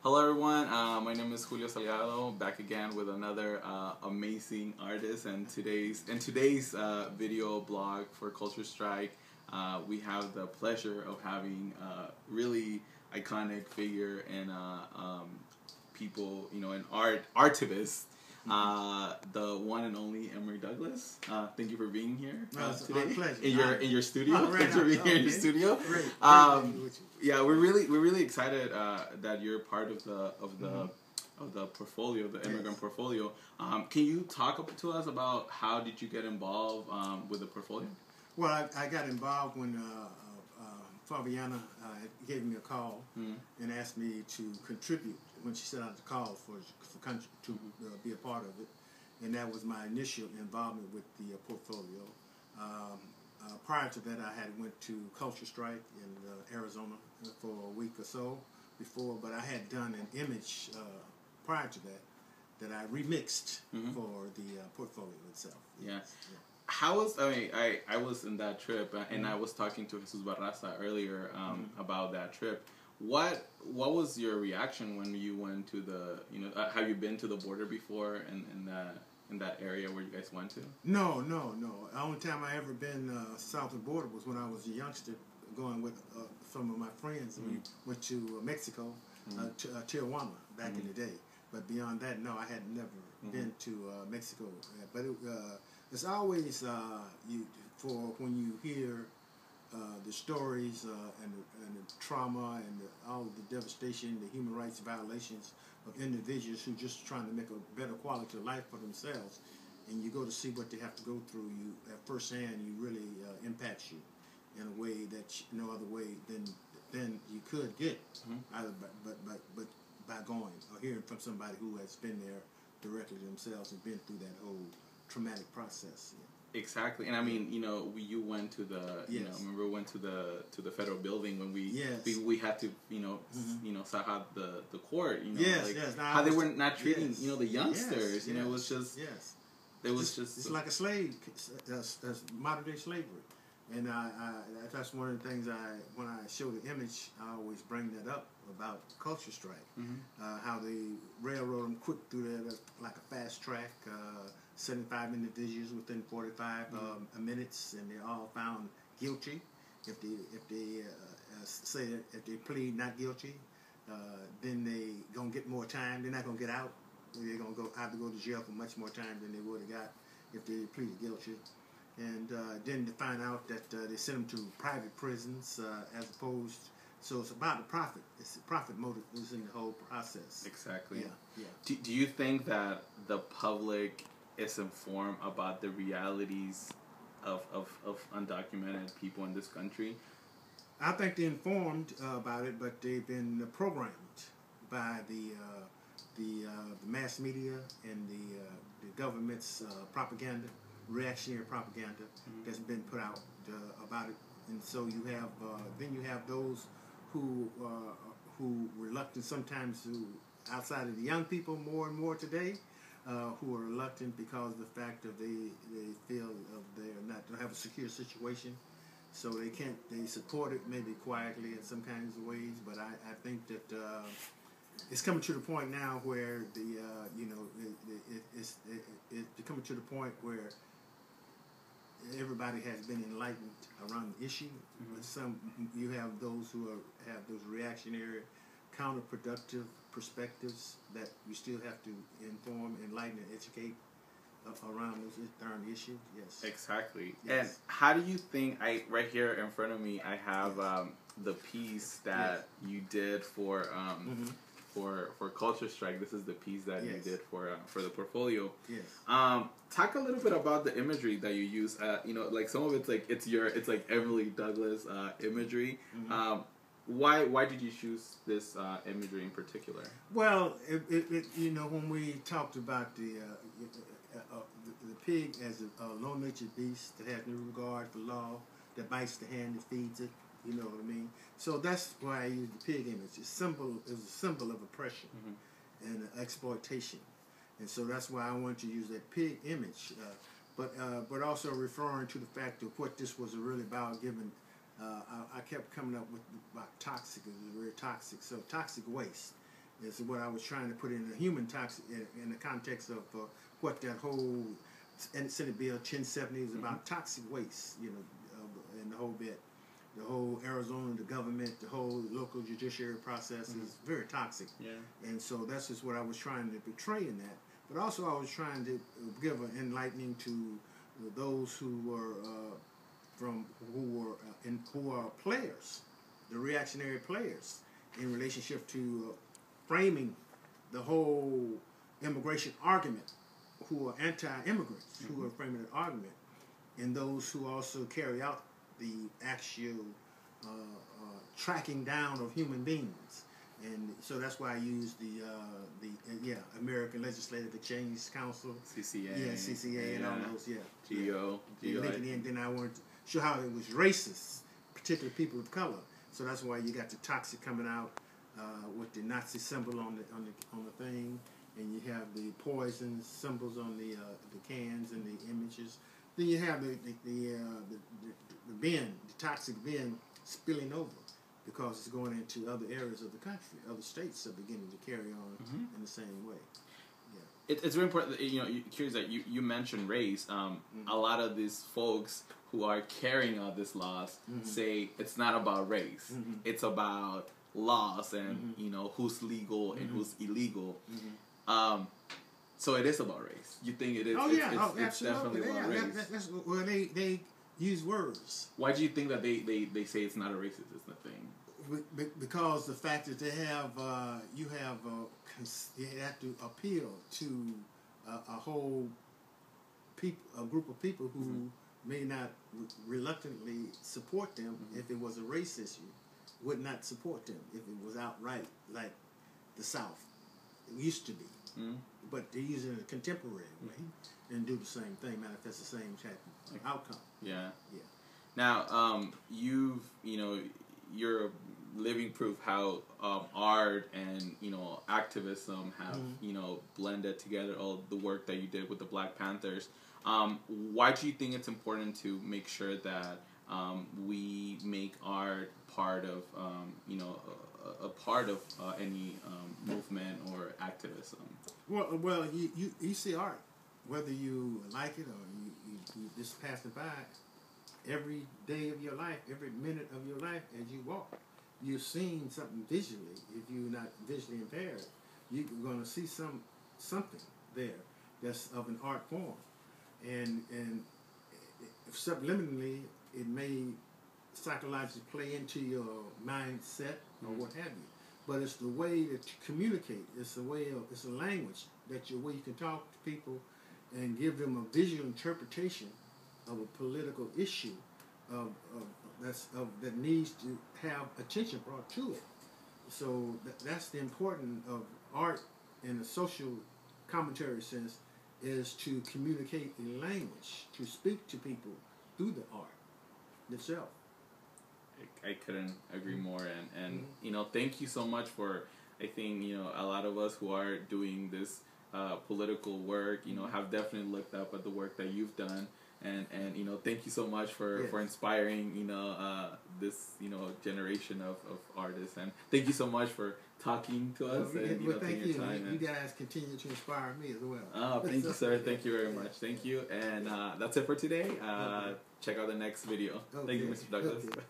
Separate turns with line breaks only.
Hello everyone, my name is Julio, back again with another amazing artist, and in today's video blog for Culture Strike, we have the pleasure of having a really iconic figure and people, an artivist, the one and only Emory Douglas. Thank you for being here today.
My pleasure.
In your studio.
Right.
Thanks for being here in your studio.
Great.
Yeah, we're really excited that you're part of the portfolio, the immigrant portfolio. Can you talk to us about how did you get involved with the portfolio?
Well, I got involved when Fabiana gave me a call and asked me to contribute when she sent out the call for country to be a part of it, and that was my initial involvement with the portfolio. Prior to that, I had went to Culture Strike in Arizona for a week or so before, but I had done an image prior to that I remixed for the portfolio itself.
Yeah. How was, I was in that trip, and I was talking to Jesus Barraza earlier about that trip. What was your reaction when you went to the, have you been to the border before in that area where you guys went to?
No. The only time I ever been south of the border was when I was a youngster, going with some of my friends. We went to Mexico, to Tijuana, back in the day. But beyond that, no, I had never been to Mexico. But it's always for when you hear the stories and the trauma and all of the devastation, the human rights violations of individuals who just trying to make a better quality of life for themselves, and you go to see what they have to go through, you at first hand, you really impacts you in a way that no other way than you could get, either but by going or hearing from somebody who has been there directly themselves and been through that whole traumatic process.
Exactly, and I mean, you went to the, remember we went to the federal building when we had to, saw how the court, how they were not treating, the youngsters, it was just,
it's like a slave, modern day slavery, and that's one of the things when I show the image, I always bring that up about Culture Strike, how they railroad them quick through there like a fast track. 75 individuals within 45 minutes, and they're all found guilty. If they plead not guilty, then they gonna get more time. They're not gonna get out. They're gonna have to go to jail for much more time than they would have got if they pleaded guilty. And then to find out that they send them to private prisons as opposed. So it's about the profit. It's the profit motive is in the whole process.
Exactly.
Yeah.
Do you think that the public is informed about the realities of undocumented people in this country?
I think they're informed about it, but they've been programmed by the mass media and the government's propaganda, reactionary propaganda that's been put out about it. And so you have then you have those who reluctant sometimes to, outside of the young people more and more today, who are reluctant because of the fact that they feel don't have a secure situation, so they support it maybe quietly in some kinds of ways. But I think that it's coming to the point now where it's coming to the point where everybody has been enlightened around the issue. But you have those who have those reactionary, counterproductive perspectives that you still have to inform, enlighten, and educate around those darn issues. Yes.
Exactly.
Yes.
And how do you think, right here in front of me, I have the piece that you did for Culture Strike. This is the piece that you did for the portfolio.
Yes.
Talk a little bit about the imagery that you use. Like some of it's like Emory Douglas imagery. Why did you choose this imagery in particular?
Well, when we talked about the pig as a low-natured beast that has no regard for law, that bites the hand that feeds it, you know what I mean? So that's why I used the pig image. It was a symbol of oppression and exploitation. And so that's why I wanted to use that pig image. But also referring to the fact of what this was really about, given I kept coming up with about toxic. It was very toxic. So toxic waste. is what I was trying to put in the human toxic in the context of what that whole Senate Bill 1070 is about, toxic waste, you know, and the whole bit. The whole Arizona, the government, the whole local judiciary process is very toxic. Yeah. And so that's just what I was trying to portray in that. But also I was trying to give an enlightening to those who were who are players, the reactionary players, in relationship to framing the whole immigration argument, who are anti-immigrants, who are framing an argument, and those who also carry out the actual tracking down of human beings. And so that's why I use the American Legislative Exchange Council,
CCA,
CCA, and all those,
Julio.
And then I wanted to show how it was racist, particularly people of color. So that's why you got the toxic coming out with the Nazi symbol on the thing, and you have the poison symbols on the cans and the images. Then you have the bin, the toxic bin, spilling over, because it's going into other areas of the country. Other states are beginning to carry on in the same way. Yeah.
It's very important. You know, curious that you mentioned race. A lot of these folks who are carrying out these laws say it's not about race. It's about laws and you know who's legal and who's illegal. So it is about race. You think it is?
Oh yeah,
it's definitely about race.
Well, they use words.
Why do you think that they say it's not a racist? Is the thing?
Because the fact that they have you have to appeal to a whole a group of people who may not reluctantly support them if it was a race issue, would not support them if it was outright like the South used to be. But they're using it a contemporary way and do the same thing, manifest the same type of outcome. Yeah. Yeah.
Now, you're living proof how art and activism have blended together all the work that you did with the Black Panthers. Why do you think it's important to make sure that we make art part of a part of any movement or activism?
Well, you see art, whether you like it or you just pass it by. Every day of your life, every minute of your life, as you walk, you're seeing something visually. If you're not visually impaired, you're going to see something there that's of an art form, and subliminally it may psychologically play into your mindset or what have you. But it's the way that you communicate. It's a language where you can talk to people and give them a visual interpretation of a political issue that needs to have attention brought to it. So that's the importance of art in a social commentary sense, is to communicate a language, to speak to people through the art itself.
I couldn't agree more, and thank you so much for, I think a lot of us who are doing this political work have definitely looked up at the work that you've done, and thank you so much for inspiring this generation of artists, and thank you so much for talking to us and
thank
taking
you.
your time.
You guys continue to inspire me as well.
Oh, thank you, sir. Thank you very much. Thank you, and that's it for today. Check out the next video. Thank you, Mr. Douglas.
Okay.